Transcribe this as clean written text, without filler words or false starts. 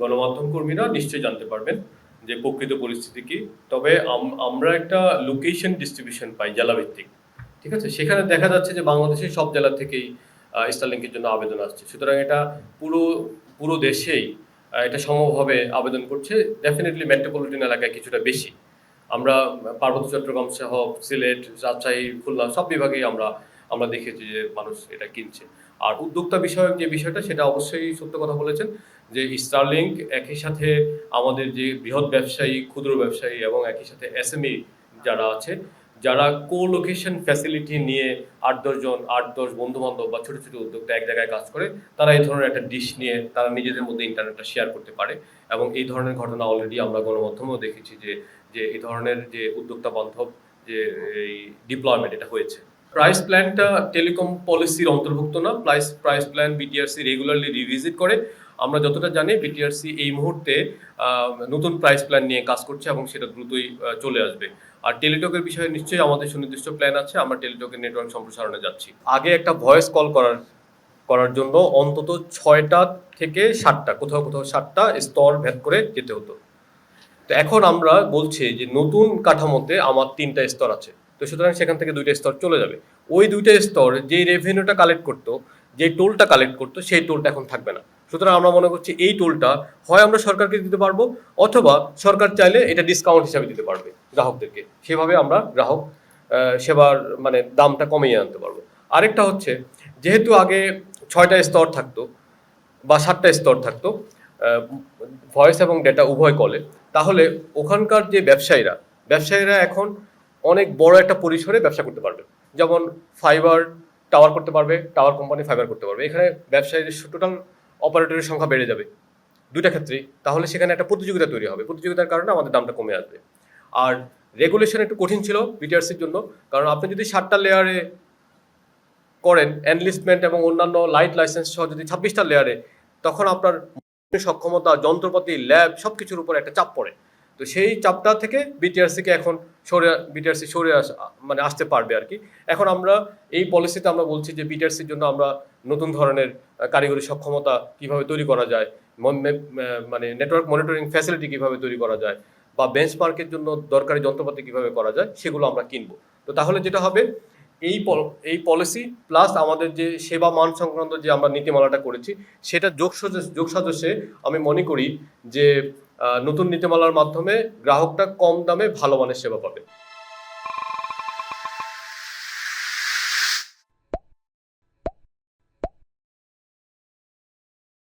গণমাধ্যম কর্মীরা নিশ্চয়ই জানতে পারবেন যে প্রকৃত পরিস্থিতি কি। তবে আমরা একটা লোকেশন ডিস্ট্রিবিউশন পাই জেলাভিত্তিক, ঠিক আছে? সেখানে দেখা যাচ্ছে যে বাংলাদেশের সব জেলা থেকেই স্টারলিংকের জন্য আবেদন আসছে। সুতরাং এটা পুরো পুরো দেশেই এটা সমভাবে আবেদন করছে। ডেফিনেটলি মেট্রোপলিটন এলাকায় কিছুটা বেশি। আমরা পার্বত্য চট্টগ্রাম সহ সিলেট, রাজশাহী, খুলনা সব বিভাগেই আমরা আমরা দেখেছি যে মানুষ এটা কিনছে। আর উদ্যোক্তা বিষয়ক যে বিষয়টা, সেটা অবশ্যই সত্য কথা বলেছেন যে স্টারলিংক একই সাথে আমাদের যে বৃহৎ ব্যবসায়ী, ক্ষুদ্র ব্যবসায়ী এবং একই সাথে এসএমই যারা আছে, যারা কো-লোকেশন ফ্যাসিলিটি নিয়ে ৮-১০ বন্ধু-বান্ধব বা ছোট ছোট উদ্যোক্তা এক জায়গায় কাজ করে, তারা এই ধরনের একটা ডিশ নিয়ে তারা নিজেদের মধ্যে ইন্টারনেটটা শেয়ার করতে পারে। এবং এই ধরনের ঘটনা অলরেডি আমরা গণমাধ্যমেও দেখেছি যে যে এই ধরনের যে উদ্যোক্তা বান্ধব যে এই ডিপ্লয়মেন্ট এটা হয়েছে। প্রাইস প্ল্যানটা টেলিকম পলিসির অন্তর্ভুক্ত না। Price plan BTRC regularly revisit করে। আমরা যতটা জানি বিটিআরসি এই মুহূর্তে নতুন প্রাইস প্ল্যান নিয়ে কাজ করছে এবং সেটা দ্রুতই চলে আসবে। আর টেলিটকের বিষয়ে নিশ্চয়ই আমাদের সুনির্দিষ্ট প্ল্যান আছে। আমরা টেলিটকের নেটওয়ার্ক সম্প্রসারণে যাচ্ছি। আগে একটা ভয়েস কল করার জন্য অন্তত ৬টা থেকে ৭টা, কোথাও কোথাও ৭টা স্তর ভেদ করে যেতে হতো। তো এখন আমরা বলছি যে নতুন কাঠামোতে আমার ৩টা স্তর আছে। তো সুতরাং সেখান থেকে ২টা স্তর চলে যাবে। ওই ২টা স্তর যেই রেভিনিউটা কালেক্ট করতো, যে টোলটা কালেক্ট করতো, সেই টোলটা এখন থাকবে না। সুতরাং আমরা মনে করছি এই টোলটা হয় আমরা সরকারকে দিতে পারবো, অথবা সরকার চাইলে এটা ডিসকাউন্ট হিসাবে দিতে পারবে গ্রাহকদেরকে। সেভাবে আমরা গ্রাহক সেবার মানে দামটা কমিয়ে আনতে পারবো। আরেকটা হচ্ছে, যেহেতু আগে ৬টা স্তর থাকতো বা ৭টা স্তর থাকতো ভয়েস এবং ডেটা উভয় কলে, তাহলে ওখানকার যে ব্যবসায়ীরা এখন অনেক বড় একটা পরিসরে ব্যবসা করতে পারবে। যেমন ফাইবার টাওয়ার করতে পারবে, টাওয়ার কোম্পানি ফাইবার করতে পারবে। এখানে ব্যবসায়ীদের টোটাল অপারেটরের সংখ্যা বেড়ে যাবে দুইটা ক্ষেত্রেই। তাহলে সেখানে একটা প্রতিযোগিতা তৈরি হবে, প্রতিযোগিতার কারণে আমাদের দামটা কমে আসবে। আর রেগুলেশন একটু কঠিন ছিল বিটিআরসির জন্য, কারণ আপনি যদি 7টা লেয়ারে করেন এনলিস্টমেন্ট এবং অন্যান্য লাইট লাইসেন্স সহ, যদি 26টা লেয়ারে, তখন আপনার সক্ষমতা, যন্ত্রপাতি, ল্যাব সবকিছুর উপর একটা চাপ পড়ে। তো সেই চাপটা থেকে বিটিআরসিকে এখন বিটিআরসি সরে মানে আসতে পারবে আর কি। এখন আমরা এই পলিসিতে আমরা বলছি যে বিটিআরসির জন্য আমরা নতুন ধরনের কারিগরি সক্ষমতা কিভাবে তৈরি করা যায়, মানে নেটওয়ার্ক মনিটরিং ফ্যাসিলিটি কিভাবে তৈরি করা যায়, বা বেঞ্চমার্কের জন্য দরকারি যন্ত্রপাতি কিভাবে করা যায়, সেগুলো আমরা কিনবো। তো তাহলে যেটা হবে, এই পলিসি প্লাস আমাদের যে সেবা মান সংক্রান্ত যে আমরা নীতিমালাটা করেছি, সেটা যোগসাজশে আমি মনে করি যে নতুন নীতিমালার মাধ্যমে গ্রাহকটা কম দামে ভালো মানের সেবা পাবে।